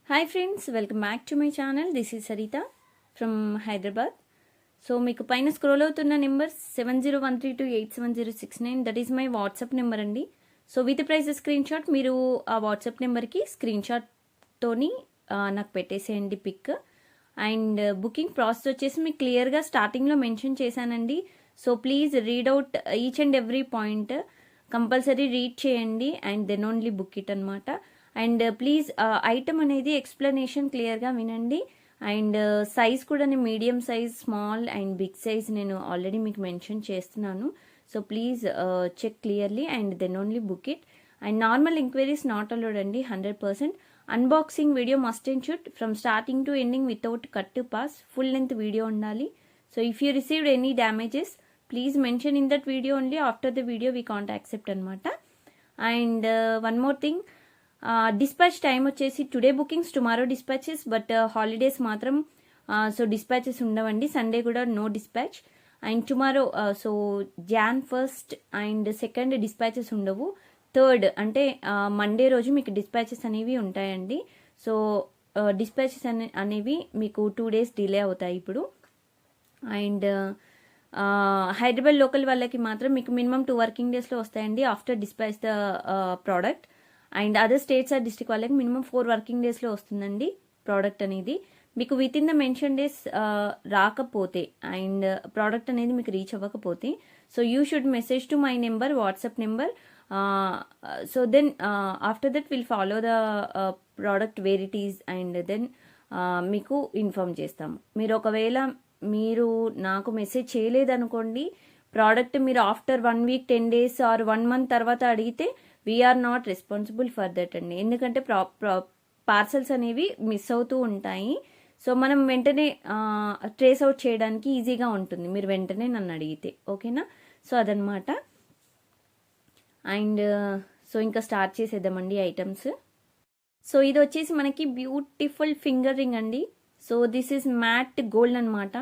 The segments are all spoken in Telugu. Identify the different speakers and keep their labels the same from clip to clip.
Speaker 1: Hi friends, welcome back to my channel. This is Saritha from Hyderabad. So మీకు పైన స్క్రోల్ అవుతున్న number 7013287069, that is my WhatsApp number అండి. So with price screenshot మీరు ఆ వాట్సాప్ నెంబర్కి స్క్రీన్ షాట్తోని నాకు పెట్టేసేయండి పిక్. అండ్ బుకింగ్ ప్రాసెస్ వచ్చేసి మీకు క్లియర్గా స్టార్టింగ్లో మెన్షన్ చేశానండి. So please read out each and every point, compulsory read చేయండి and then only book it అనమాట. అండ్ ప్లీజ్ ఐటమ్ అనేది ఎక్స్ప్లెనేషన్ క్లియర్గా వినండి. అండ్ సైజ్ కూడా నేను medium size, small and big size నేను ఆల్రెడీ మీకు మెన్షన్ చేస్తున్నాను. So please check clearly and then only book it. And normal enquiries not allowed అండి, 100%. Unboxing video must and should from starting to ending without cut to pass, full length video ఉండాలి. So if you received any damages please mention in that video only. After the video we can't accept అనమాట. And one more thing, dispatch time వచ్చేసి today bookings, tomorrow dispatches, but holidays మాత్రం సో డిస్పాచెస్ ఉండవండి. సండే కూడా no dispatch. And tomorrow so Jan 1st and 2nd dispatches ఉండవు. 3rd అంటే మండే రోజు మీకు డిస్పాచెస్ అనేవి ఉంటాయండి. సో డిస్పాచెస్ అనేవి మీకు 2 days డిలే అవుతాయి ఇప్పుడు. అండ్ హైదరాబాద్ లోకల్ వాళ్ళకి మాత్రం మీకు మినిమం 2 working daysలో వస్తాయండి after dispatch the product. And other states or district వాళ్ళకి మినిమం 4 working daysలో వస్తుందండి ప్రోడక్ట్ అనేది. మీకు within the mention days రాకపోతే అండ్ ప్రోడక్ట్ అనేది మీకు రీచ్ అవ్వకపోతే, so you should message to my number, WhatsApp number. So then after that will follow the product where it is and then మీకు ఇన్ఫార్మ్ చేస్తాము. మీరు ఒకవేళ మీరు నాకు మెసేజ్ చేయలేదనుకోండి, ప్రోడక్ట్ మీరు after 1 week 10 days or 1 month తర్వాత అడిగితే we are not responsible for that అండి. ఎందుకంటే పార్సల్స్ అనేవి మిస్ అవుతూ ఉంటాయి. సో మనం వెంటనే ట్రేస్ అవుట్ చేయడానికి ఈజీగా ఉంటుంది మీరు వెంటనే నన్ను అడిగితే, ఓకేనా? సో అదనమాట. అండ్ సో ఇంకా స్టార్ట్ చేసేద్దామండి ఐటమ్స్. సో ఇది వచ్చేసి మనకి బ్యూటిఫుల్ ఫింగర్ రింగ్ అండి. So this is matte gold అనమాట.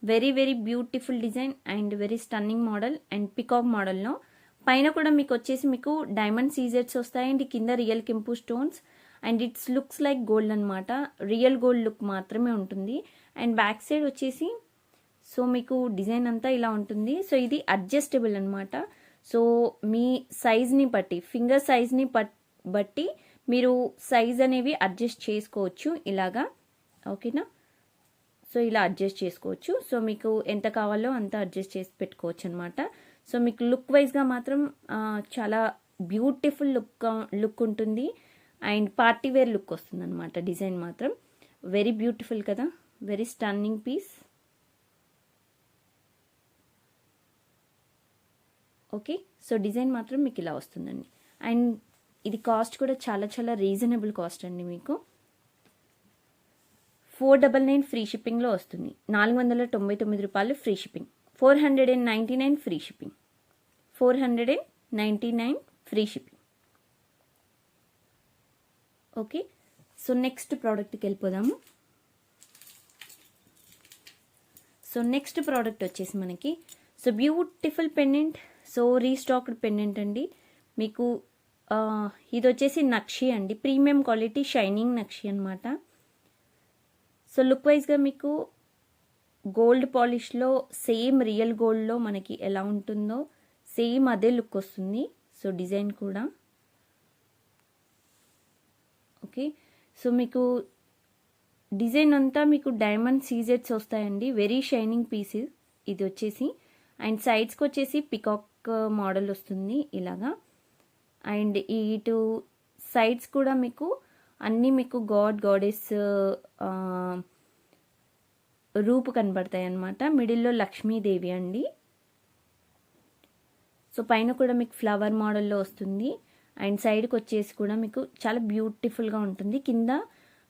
Speaker 1: Very very beautiful design and very stunning model and peacock మోడల్లో. పైన కూడా మీకు వచ్చేసి మీకు డైమండ్ సీజెట్స్ వస్తాయండి, కింద రియల్ కెంపు stones. And it's looks like gold అనమాట, రియల్ గోల్డ్ లుక్ మాత్రమే ఉంటుంది. అండ్ బ్యాక్ సైడ్ వచ్చేసి సో మీకు డిజైన్ అంతా ఇలా ఉంటుంది. సో ఇది అడ్జస్టబుల్ అనమాట. సో మీ సైజ్ని బట్టి, ఫింగర్ సైజ్ని బట్టి మీరు సైజ్ అనేవి అడ్జస్ట్ చేసుకోవచ్చు ఇలాగా, ఓకేనా? సో ఇలా అడ్జస్ట్ చేసుకోవచ్చు. సో మీకు ఎంత కావాలో అంత అడ్జస్ట్ చేసి పెట్టుకోవచ్చు అనమాట. సో మీకు లుక్ వైజ్గా మాత్రం చాలా బ్యూటిఫుల్ లుక్ ఉంటుంది అండ్ పార్టీ వేర్ లుక్ వస్తుంది అనమాట. డిజైన్ మాత్రం వెరీ బ్యూటిఫుల్ కదా, very stunning piece. Okay, so design మాత్రం మీకు ఇలా వస్తుందండి. అండ్ ఇది కాస్ట్ కూడా చాలా చాలా రీజనబుల్ కాస్ట్ అండి. మీకు 499 ఫ్రీ షిప్పింగ్లో వస్తుంది. 499 రూపాయలు free shipping, 499 free shipping, 499 free shipping. Okay, so next ప్రోడక్ట్కి వెళ్ళిపోదాము. సో నెక్స్ట్ ప్రోడక్ట్ వచ్చేసి మనకి so beautiful pendant. So restocked pendant అండి. మీకు ఇది వచ్చేసి నక్షి అండి, ప్రీమియం క్వాలిటీ షైనింగ్ నక్షి అనమాట. సో లుక్ వైజ్గా మీకు గోల్డ్ పాలిష్లో సేమ్ రియల్ గోల్డ్లో మనకి ఎలా ఉంటుందో సేమ్ అదే లుక్ వస్తుంది. సో డిజైన్ కూడా ఓకే. సో మీకు డిజైన్ అంతా మీకు డైమండ్ సీజెట్స్ వస్తాయండి, వెరీ షైనింగ్ పీస్ ఇది వచ్చేసి. అండ్ సైడ్స్కి వచ్చేసి పికాక్ మోడల్ వస్తుంది ఇలాగా. అండ్ ఇటు సైడ్స్ కూడా మీకు అన్నీ మీకు గాడెస్ రూపు కనబడతాయి అన్నమాట. మిడిల్లో లక్ష్మీదేవి అండి. సో పైన కూడా మీకు ఫ్లవర్ మోడల్లో వస్తుంది. అండ్ సైడ్కి వచ్చేసి కూడా మీకు చాలా బ్యూటిఫుల్గా ఉంటుంది. కింద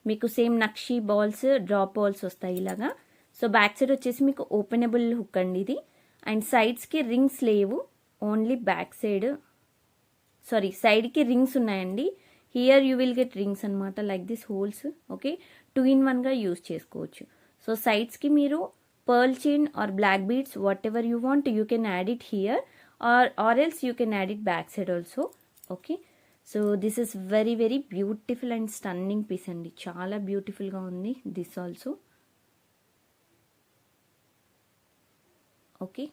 Speaker 1: మీకు సేమ్ నక్షి బాల్స్, డ్రాప్ బాల్స్ వస్తాయి ఇలాగా. సో బ్యాక్ సైడ్ వచ్చేసి మీకు ఓపెనబుల్ హుక్ అండి ఇది. అండ్ సైడ్స్కి రింగ్స్ లేవు, ఓన్లీ బ్యాక్ సైడ్, సారీ సైడ్కి రింగ్స్ ఉన్నాయండి. Here you will get rings అనమాట, like this holes. Okay, 2 in 1గా యూజ్ చేసుకోవచ్చు. సో సైడ్స్కి మీరు pearl chain or black beads whatever you want you can add it here or else you can add it back side also. Okay, so this is very very beautiful and stunning piece అండి, చాలా బ్యూటిఫుల్గా ఉంది this also. Okay,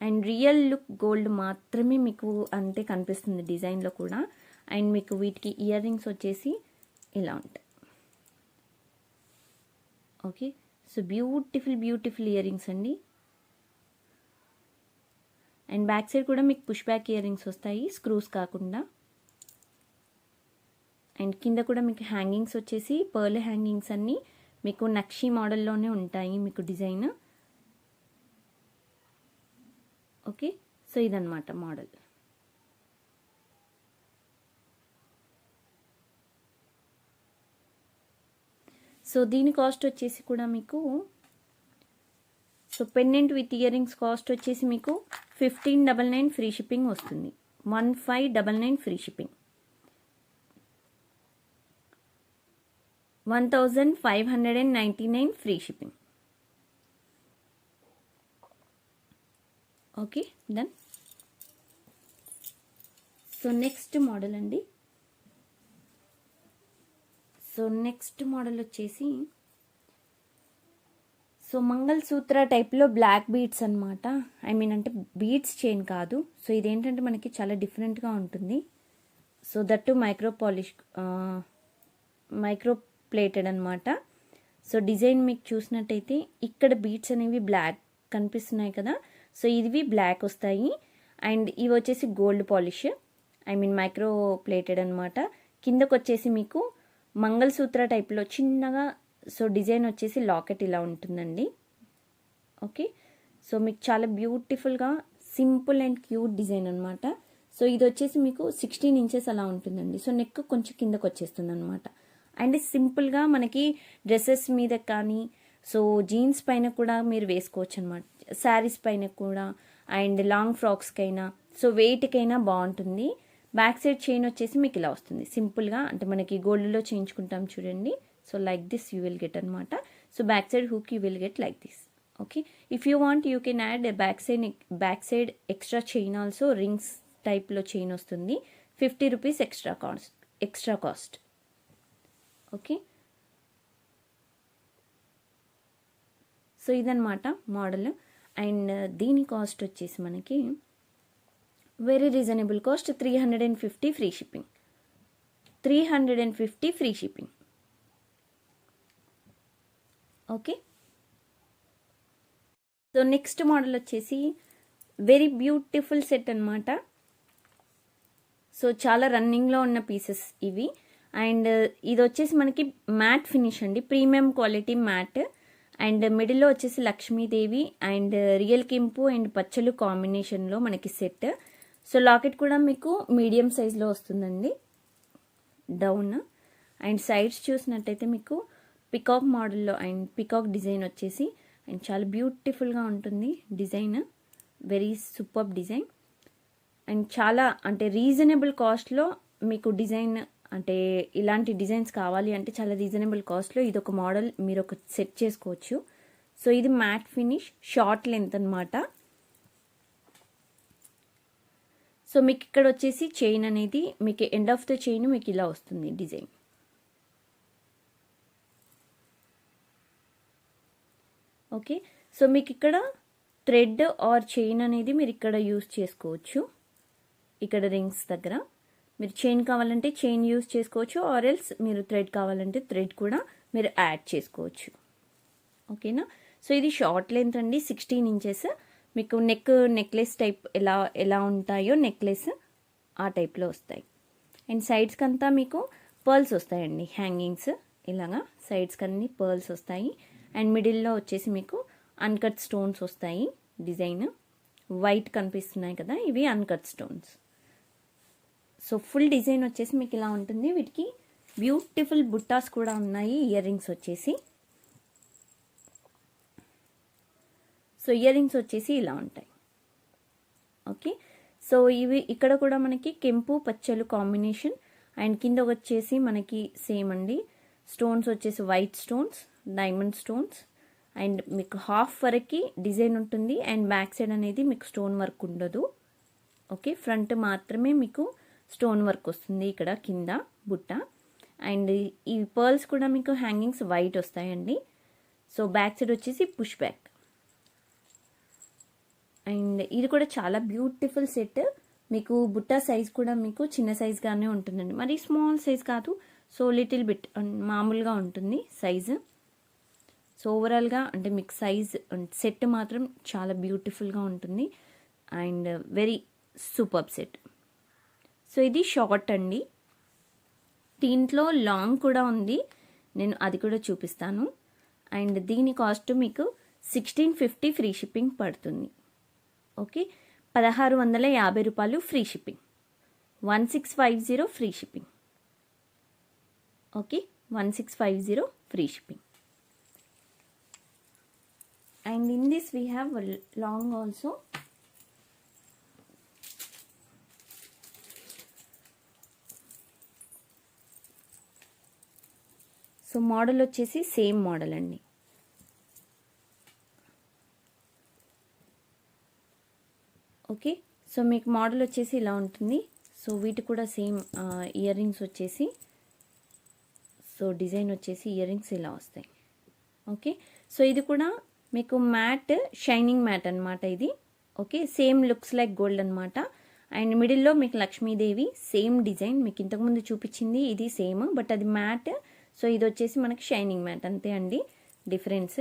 Speaker 1: and real look gold మాత్రమే మీకు అంతే కనిపిస్తుంది డిజైన్లో కూడా. అండ్ మీకు వీటికి ఇయర్ రింగ్స్ వచ్చేసి ఇలా ఉంటాయి. Okay, so beautiful beautiful ear rings అండి. అండ్ బ్యాక్ సైడ్ కూడా మీకు పుష్ బ్యాక్ ఇయర్ రింగ్స్ వస్తాయి, స్క్రూస్ కాకుండా. అండ్ కింద కూడా మీకు హ్యాంగింగ్స్ వచ్చేసి పర్ల్ హ్యాంగింగ్స్ అన్నీ మీకు నక్షి మోడల్లోనే ఉంటాయి మీకు డిజైన్. ఓకే, సో ఇదన్నమాట మోడల్. సో దీని కాస్ట్ వచ్చేసి కూడా మీకు, so pendant with ear rings cost వచ్చేసి మీకు 1599 ఫ్రీ షిప్పింగ్ వస్తుంది. 1599 free shipping, 1599 free shipping. Okay done. So next model అండి. సో నెక్స్ట్ మోడల్ వచ్చేసి సో మంగళ సూత్ర టైప్లో బ్లాక్ బీడ్స్ అనమాట. ఐ మీన్ అంటే బీడ్స్ చైన్ కాదు. సో ఇదేంటంటే మనకి చాలా డిఫరెంట్గా ఉంటుంది. సో దట్టు మైక్రో ప్లేటెడ్ అనమాట. సో డిజైన్ మీకు చూసినట్టయితే ఇక్కడ బీడ్స్ అనేవి బ్లాక్ కనిపిస్తున్నాయి కదా, సో ఇవి బ్లాక్ వస్తాయి. అండ్ ఇవి వచ్చేసి gold polish, I mean micro plated అనమాట. కిందకు వచ్చేసి మీకు మంగళసూత్ర టైప్లో చిన్నగా సో డిజైన్ వచ్చేసి లాకెట్ ఇలా ఉంటుందండి. ఓకే, సో మీకు చాలా బ్యూటిఫుల్గా సింపుల్ అండ్ క్యూట్ డిజైన్ అనమాట. సో ఇది వచ్చేసి మీకు 16 ఇంచెస్ అలా ఉంటుందండి. సో నెక్ కొంచెం కిందకు వచ్చేస్తుంది అనమాట. అండ్ సింపుల్గా మనకి డ్రెస్సెస్ మీద కానీ, సో జీన్స్ పైన కూడా మీరు వేసుకోవచ్చు అనమాట, శారీస్ పైన కూడా, అండ్ లాంగ్ ఫ్రాక్స్కైనా, సో వెయిట్కైనా బాగుంటుంది. బ్యాక్ సైడ్ చైన్ వచ్చేసి మీకు ఇలా వస్తుంది సింపుల్గా, అంటే మనకి గోల్డ్లో చేయించుకుంటాం చూడండి. So like this you will get అనమాట. So back side hook you will get like this. Okay, if you want you can add back side extra chain also. Rings టైప్లో చైన్ వస్తుంది, 50 rupees extra cost. Okay, so ఇదన్నమాట మోడల్. అండ్ దీని కాస్ట్ వచ్చేసి మనకి very reasonable cost, 350 free shipping. 350 free shipping. Okay, so next model వచ్చేసి వెరీ బ్యూటిఫుల్ సెట్ అనమాట. సో చాలా రన్నింగ్లో ఉన్న పీసెస్ ఇవి. అండ్ ఇది వచ్చేసి మనకి మ్యాట్ ఫినిష్ అండి, ప్రీమియం క్వాలిటీ మ్యాట్. అండ్ మిడిల్లో వచ్చేసి లక్ష్మీదేవి అండ్ రియల్ కెంపు అండ్ పచ్చలు కాంబినేషన్లో మనకి సెట్. సో లాకెట్ కూడా మీకు మీడియం సైజ్లో వస్తుందండి డౌన్. అండ్ సైడ్స్ చూసినట్టయితే మీకు పికాక్ మోడల్లో అండ్ పికాక్ డిజైన్ వచ్చేసి అండ్ చాలా బ్యూటిఫుల్గా ఉంటుంది design, very super design. And చాలా అంటే రీజనబుల్ కాస్ట్లో మీకు డిజైన్, అంటే ఇలాంటి డిజైన్స్ కావాలి అంటే చాలా రీజనబుల్ కాస్ట్లో ఇది ఒక మోడల్ మీరు ఒక సెట్ చేసుకోవచ్చు. సో ఇది మ్యాట్ ఫినిష్, షార్ట్ లెంత్ అనమాట. సో మీకు ఇక్కడ వచ్చేసి చైన్ అనేది మీకు ఎండ్ ఆఫ్ ద చైన్ మీకు ఇలా వస్తుంది డిజైన్. ఓకే, సో మీకు ఇక్కడ థ్రెడ్ ఆర్ చైన్ అనేది మీరు ఇక్కడ యూస్ చేసుకోవచ్చు. ఇక్కడ రింగ్స్ దగ్గర మీరు చైన్ కావాలంటే చైన్ యూస్ చేసుకోవచ్చు, ఆర్ ఎల్స్ మీరు థ్రెడ్ కావాలంటే థ్రెడ్ కూడా మీరు యాడ్ చేసుకోవచ్చు. ఓకేనా, సో ఇది షార్ట్ లెంత్ అండి, 16 ఇంచెస్. మీకు నెక్లెస్ టైప్ ఎలా ఉంటాయో నెక్లెస్ ఆ టైప్లో వస్తాయి. అండ్ సైడ్స్కి అంతా మీకు పర్ల్స్ వస్తాయండి, హ్యాంగింగ్స్ ఇలాగా సైడ్స్కి అన్ని పర్ల్స్ వస్తాయి. అండ్ మిడిల్లో వచ్చేసి మీకు అన్కట్ స్టోన్స్ వస్తాయి. డిజైన్ వైట్ కనిపిస్తున్నాయి కదా, ఇవి uncut stones. So full design వచ్చేసి మీకు ఇలా ఉంటుంది. వీటికి బ్యూటిఫుల్ బుట్టాస్ కూడా ఉన్నాయి, ఇయర్ రింగ్స్ వచ్చేసి. సో ఇయర్ రింగ్స్ వచ్చేసి ఇలా ఉంటాయి. ఓకే, సో ఇవి ఇక్కడ కూడా మనకి కెంపు పచ్చలు కాంబినేషన్. అండ్ కింద వచ్చేసి మనకి సేమ్ అండి, స్టోన్స్ వచ్చేసి white stones, diamond stones. And మీకు హాఫ్ వరకు డిజైన్ ఉంటుంది. అండ్ బ్యాక్ సైడ్ అనేది మీకు స్టోన్ వర్క్ ఉండదు, ఓకే, ఫ్రంట్ మాత్రమే మీకు స్టోన్ వర్క్ వస్తుంది ఇక్కడ కింద బుట్ట. అండ్ ఈ పర్ల్స్ కూడా మీకు హ్యాంగింగ్స్ వైట్ వస్తాయండి. సో బ్యాక్ సైడ్ వచ్చేసి పుష్ బ్యాక్. అండ్ ఇది కూడా చాలా బ్యూటిఫుల్ సెట్. మీకు బుట్ట సైజ్ కూడా మీకు చిన్న సైజ్గానే ఉంటుందండి, మరి స్మాల్ సైజ్ కాదు. సో లిటిల్ బిట్ మామూలుగా ఉంటుంది సైజు. సో ఓవరాల్గా అంటే మీకు సైజ్ సెట్ మాత్రం చాలా బ్యూటిఫుల్గా ఉంటుంది and very super set. So ఇది షార్ట్ అండి. దీంట్లో లాంగ్ కూడా ఉంది, నేను అది కూడా చూపిస్తాను. అండ్ దీని కాస్ట్ మీకు 1650 ఫ్రీ షిప్పింగ్ పడుతుంది. ఓకే, 1650 రూపాయలు free shipping. 1650 free shipping. Okay, 1650 free shipping. And in this we have a long also. So model వచ్చేసి సేమ్ మోడల్ అండి. ఓకే, సో మీకు మోడల్ వచ్చేసి ఇలా ఉంటుంది. సో వీటి కూడా సేమ్ ఇయర్ రింగ్స్ వచ్చేసి, సో డిజైన్ వచ్చేసి ఇయర్ రింగ్స్ ఇలా వస్తాయి. ఓకే, సో ఇది కూడా మీకు మ్యాట్, షైనింగ్ మ్యాట్ అనమాట ఇది. Okay, same looks like gold అనమాట. అండ్ మిడిల్లో మీకు లక్ష్మీదేవి సేమ్ డిజైన్, మీకు ఇంతకుముందు చూపించింది ఇది సేమ్, బట్ అది మ్యాట్. సో ఇది వచ్చేసి మనకి షైనింగ్ మ్యాట్, అంతే అండి డిఫరెన్స్.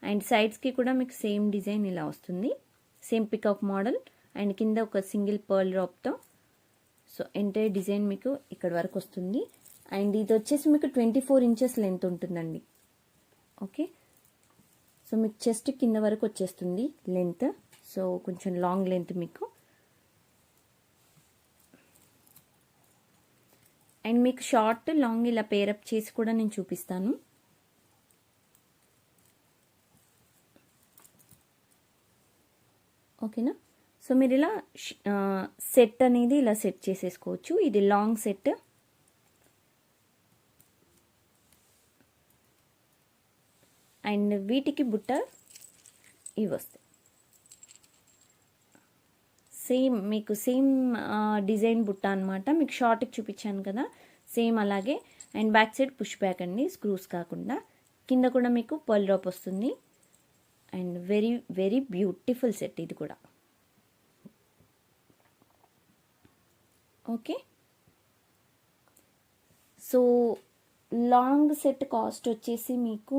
Speaker 1: అండ్ సైడ్స్కి కూడా మీకు సేమ్ డిజైన్ ఇలా వస్తుంది, సేమ్ పికాక్ మోడల్. అండ్ కింద ఒక సింగిల్ పర్ల్ డ్రాప్తో సో ఎంటైర్ డిజైన్ మీకు ఇక్కడ వరకు వస్తుంది. అండ్ ఇది వచ్చేసి మీకు 24 ఇంచెస్ లెంత్ ఉంటుందండి. ఓకే, సో మీకు చెస్ట్ కింద వరకు వచ్చేస్తుంది లెంత్. సో కొంచెం లాంగ్ లెంత్ మీకు. అండ్ మీకు షార్ట్ లాంగ్ ఇలా పేరప్ చేసి కూడా నేను చూపిస్తాను. ఓకేనా, సో మీరు ఇలా సెట్ అనేది ఇలా సెట్ చేసేసుకోవచ్చు. ఇది లాంగ్ సెట్. అండ్ వీటికి బుట్ట ఇవి వస్తాయి సేమ్, మీకు సేమ్ డిజైన్ బుట్ట అనమాట. మీకు షార్ట్కి చూపించాను కదా, సేమ్ అలాగే. And back side push back అండి, స్క్రూస్ కాకుండా. కింద కూడా మీకు పర్ల్ డ్రాప్ వస్తుంది. And very very beautiful set ఇది కూడా. Okay, so long set cost వచ్చేసి మీకు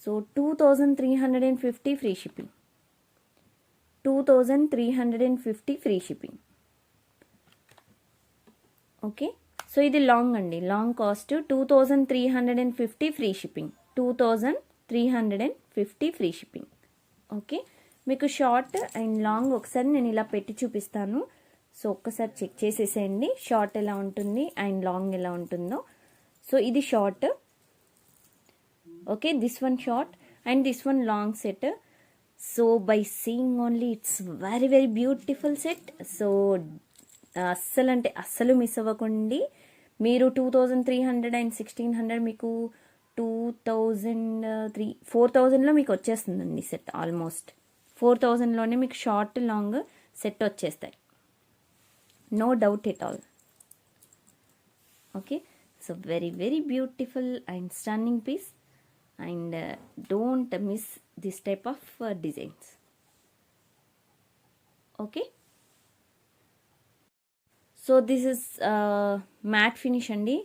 Speaker 1: so 2350 free shipping. 2350 free shipping. Okay, so ఇది లాంగ్ అండి, long cost 2350 free shipping. 2350 free shipping. Okay, మీకు షార్ట్ అండ్ లాంగ్ ఒకసారి నేను ఇలా పెట్టి చూపిస్తాను. సో ఒక్కసారి చెక్ చేసేసేయండి షార్ట్ ఎలా ఉంటుంది అండ్ లాంగ్ ఎలా ఉంటుందో. సో ఇది short. Okay, this one short and this one long set. So by seeing only it's very very beautiful set. So అస్సలు అంటే అస్సలు మిస్ అవ్వకండి. మీరు 2300 అండ్ 1600 మీకు 4000లో మీకు వచ్చేస్తుందండి సెట్. ఆల్మోస్ట్ 4000లోనే మీకు షార్ట్ లాంగ్ సెట్ వచ్చేస్తాయి, no doubt at all. Okay, so very very beautiful and stunning piece. And don't miss this type of designs. Okay, so this is matte finish అండి.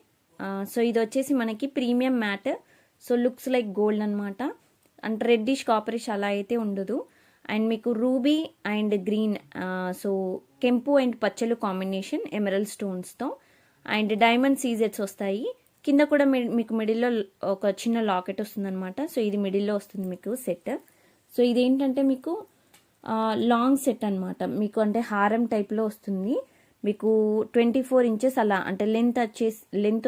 Speaker 1: సో ఇది వచ్చేసి మనకి premium matte. So looks like gold అనమాట. అంటే రెడ్డిష్ కాపరిష్ అలా అయితే ఉండదు. అండ్ మీకు రూబీ అండ్ గ్రీన్, సో కెంపు అండ్ పచ్చలు కాంబినేషన్ ఎమరల్డ్ స్టోన్స్తో. అండ్ డైమండ్ సీజెట్స్ వస్తాయి. కింద కూడా మీకు మిడిల్లో ఒక చిన్న లాకెట్ వస్తుంది అనమాట. సో ఇది మిడిల్లో వస్తుంది మీకు సెట్. సో ఇదేంటంటే మీకు లాంగ్ సెట్ అనమాట, మీకు అంటే హారం టైప్లో వస్తుంది. మీకు 24 ఇంచెస్ అలా, అంటే లెంత్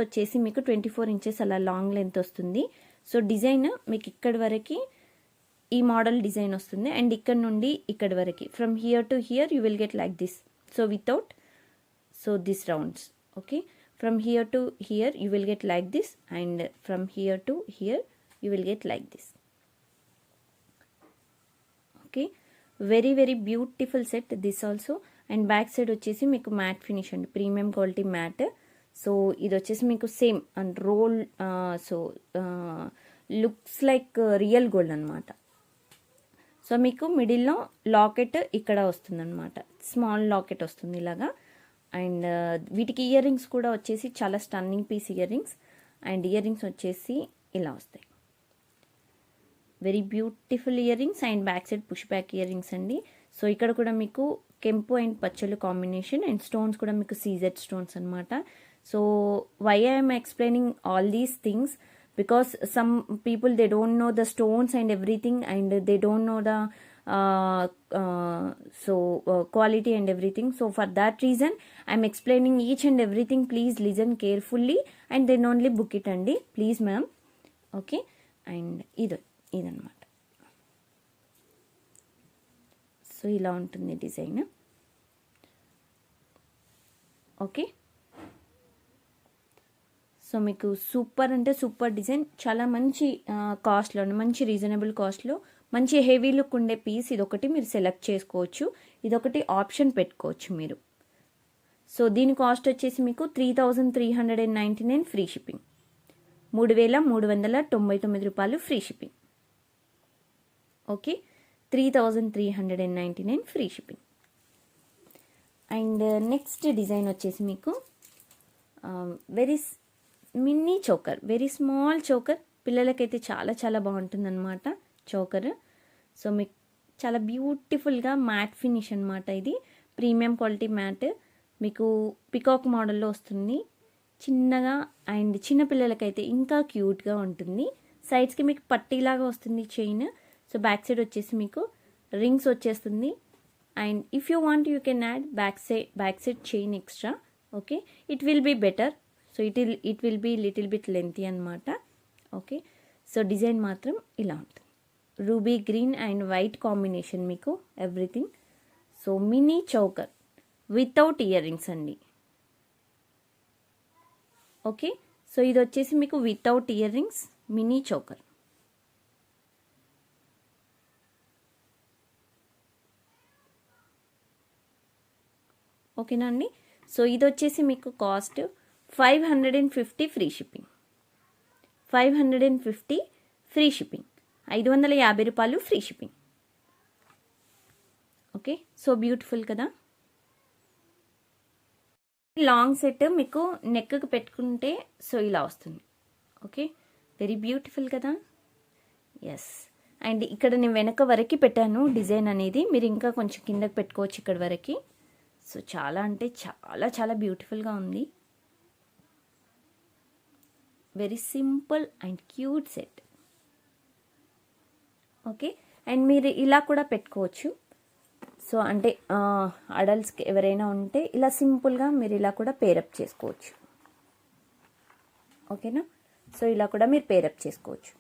Speaker 1: వచ్చేసి మీకు 24 ఇంచెస్ అలా లాంగ్ లెంత్ వస్తుంది. సో డిజైన్ మీకు ఇక్కడి వరకు ఈ మోడల్ డిజైన్ వస్తుంది. అండ్ ఇక్కడ నుండి ఇక్కడి వరకు from here to here you will get like this. So without, so this rounds. Okay, from here to here you will get like this. And from here to here you will get like this. Okay, very very beautiful set this also. And back side వచ్చేసి మీకు మ్యాట్ ఫినిష్ అండి, ప్రీమియం క్వాలిటీ మ్యాట్. సో ఇది వచ్చేసి మీకు same and roll, so looks like real gold అనమాట. సో మీకు మిడిల్లో లాకెట్ ఇక్కడ వస్తుందన్నమాట, స్మాల్ లాకెట్ వస్తుంది ఇలాగా. అండ్ వీటికి ఇయర్ రింగ్స్ కూడా వచ్చేసి చాలా stunning piece ear rings. And ear rings వచ్చేసి ఇలా వస్తాయి, very beautiful ear rings. And back side push back ear rings అండి. సో ఇక్కడ కూడా మీకు కెంపు అండ్ పచ్చలు కాంబినేషన్, అండ్ స్టోన్స్ కూడా మీకు సీజెడ్ స్టోన్స్ అనమాట. So why I'm explaining all these things, because some people they don't know the stones and everything, and they don't know the quality and everything. So for that reason I'm explaining each and everything. Please listen carefully and then only book it andi, please ma'am. Okay, and ఇదన్నమాట. సో ఇలా ఉంటుంది డిజైన్. ఓకే, సో మీకు సూపర్ అంటే సూపర్ డిజైన్, చాలా మంచి కాస్ట్లో, మంచి రీజనబుల్ కాస్ట్లో మంచి హెవీ లుక్ ఉండే పీస్ ఇదొకటి మీరు సెలెక్ట్ చేసుకోవచ్చు, ఇదొకటి ఆప్షన్ పెట్టుకోవచ్చు మీరు. సో దీని కాస్ట్ వచ్చేసి మీకు 3399 ఫ్రీ షిప్పింగ్, 3399 రూపాయలు free shipping. Okay, 3399 free shipping. And next design వచ్చేసి మీకు very mini choker, very small choker. పిల్లలకైతే చాలా చాలా బాగుంటుంది అనమాట చోకర్. సో మీకు చాలా బ్యూటిఫుల్గా మ్యాట్ ఫినిష్ అనమాట, ఇది ప్రీమియం క్వాలిటీ మ్యాట్. మీకు పికాక్ మోడల్లో వస్తుంది చిన్నగా, అండ్ చిన్న పిల్లలకైతే ఇంకా క్యూట్గా ఉంటుంది. సైడ్స్కి మీకు పట్టీలాగా వస్తుంది చైన్. సో బ్యాక్ సైడ్ వచ్చేసి మీకు రింగ్స్ వచ్చేస్తుంది. And if you want you can add back side chain extra. Okay, it will be better. So it will be little bit lengthy అనమాట. ఓకే, సో డిజైన్ మాత్రం ఇలా ఉంటుంది, ruby green and white combination మీకు everything. So mini choker without ear rings అండి. ఓకే, సో ఇది వచ్చేసి మీకు without earrings mini choker. ఓకేనా అండి. సో ఇది వచ్చేసి మీకు cost 550 free shipping, 550 free shipping, 550 రూపాయలు free shipping. Okay, so beautiful కదా. లాంగ్ సెట్ మీకు నెక్కి పెట్టుకుంటే సో ఇలా వస్తుంది. ఓకే, వెరీ బ్యూటిఫుల్ కదా. ఎస్, అండ్ ఇక్కడ నేను వెనక వరకు పెట్టాను డిజైన్ అనేది, మీరు ఇంకా కొంచెం కిందకి పెట్టుకోవచ్చు ఇక్కడ వరకు. సో చాలా అంటే చాలా చాలా బ్యూటిఫుల్గా ఉంది, very simple and cute set. Okay, and మీరు ఇలా కూడా పెట్టుకోవచ్చు. సో అంటే అడల్ట్స్కి ఎవరైనా ఉంటే ఇలా సింపుల్గా మీరు ఇలా కూడా పేరప్ చేసుకోవచ్చు. ఓకేనా, సో ఇలా కూడా మీరు పేరప్ చేసుకోవచ్చు.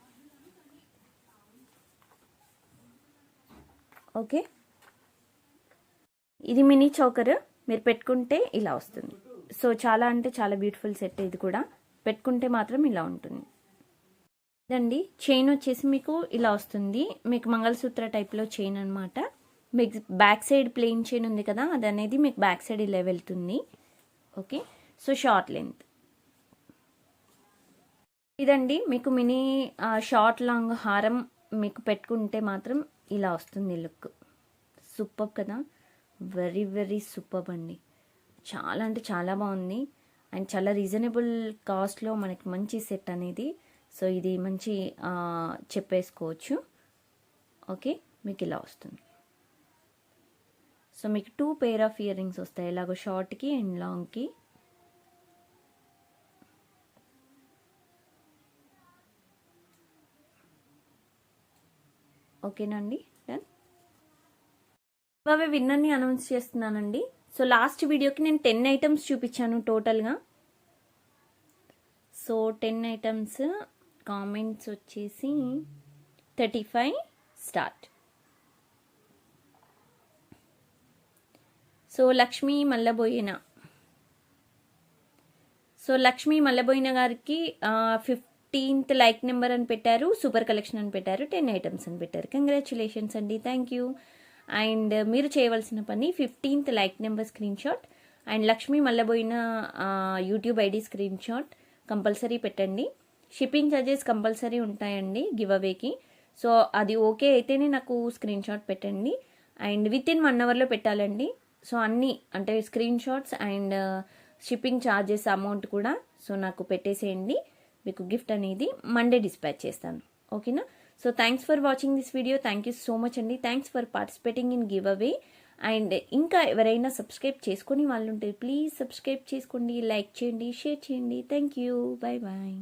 Speaker 1: ఓకే, ఇది మినీ చౌకర్ మీరు పెట్టుకుంటే ఇలా వస్తుంది. సో చాలా అంటే చాలా బ్యూటిఫుల్ సెట్, ఇది కూడా పెట్టుకుంటే మాత్రం ఇలా ఉంటుంది. ఇదండి చైన్ వచ్చేసి మీకు ఇలా వస్తుంది, మీకు మంగళసూత్ర టైప్లో చైన్ అనమాట. మీకు బ్యాక్ సైడ్ ప్లెయిన్ చైన్ ఉంది కదా, అది అనేది మీకు బ్యాక్ సైడ్ ఇలా వెళ్తుంది. ఓకే, సో షార్ట్ లెంత్ ఇదండి. మీకు మినీ షార్ట్ లాంగ్ హారం మీకు పెట్టుకుంటే మాత్రం ఇలా వస్తుంది లుక్. సూపర్ కదా, వెరీ వెరీ సూపర్ అండి, చాలా అంటే చాలా బాగుంది. అండ్ చాలా రీజనబుల్ కాస్ట్లో మనకి మంచి సెట్ అనేది. సో ఇది మంచి చెప్పేసుకోవచ్చు. ఓకే, మీకు ఇలా వస్తుంది. సో మీకు 2 పేర్ ఆఫ్ ఇయర్ రింగ్స్ వస్తాయి, ఇలాగో షార్ట్కి అండ్ లాంగ్కి. ఓకేనండి, డన్. అవే విన్నర్ని అనౌన్స్ చేస్తున్నానండి. సో లాస్ట్ వీడియోకి నేను 10 ఐటమ్స్ చూపించాను టోటల్గా. సో 10 ఐటమ్స్ కామెంట్స్ వచ్చేసి 35 స్టార్ట్. సో లక్ష్మీ మల్లబోయిన గారికి 15th లైక్ నెంబర్ అని పెట్టారు, సూపర్ కలెక్షన్ అని పెట్టారు, 10 ఐటమ్స్ అని పెట్టారు. కంగ్రాచులేషన్స్ అండి, థ్యాంక్ యూ. అండ్ మీరు చేయవలసిన పని 15th like number screenshot and Lakshmi Mallaboina YouTube ID screenshot compulsory పెట్టండి. షిప్పింగ్ ఛార్జెస్ కంపల్సరీ ఉంటాయండి గివ్ అవేకి. సో అది ఓకే అయితేనే నాకు స్క్రీన్ షాట్ పెట్టండి. అండ్ విత్ ఇన్ 1 అవర్లో పెట్టాలండి. సో అన్నీ అంటే screenshots and shipping charges amount కూడా సో నాకు పెట్టేసేయండి. మీకు గిఫ్ట్ అనేది మండే డిస్పాచ్ చేస్తాను, ఓకేనా? So thanks for watching this video. Thank you so much అండి. Thanks for participating in giveaway. And ఇంకా ఎవరైనా సబ్స్క్రైబ్ చేసుకొని వాళ్ళు ఉంటే ప్లీజ్ సబ్స్క్రైబ్ చేసుకోండి, లైక్ చేయండి, షేర్ చేయండి. Thank you, bye bye.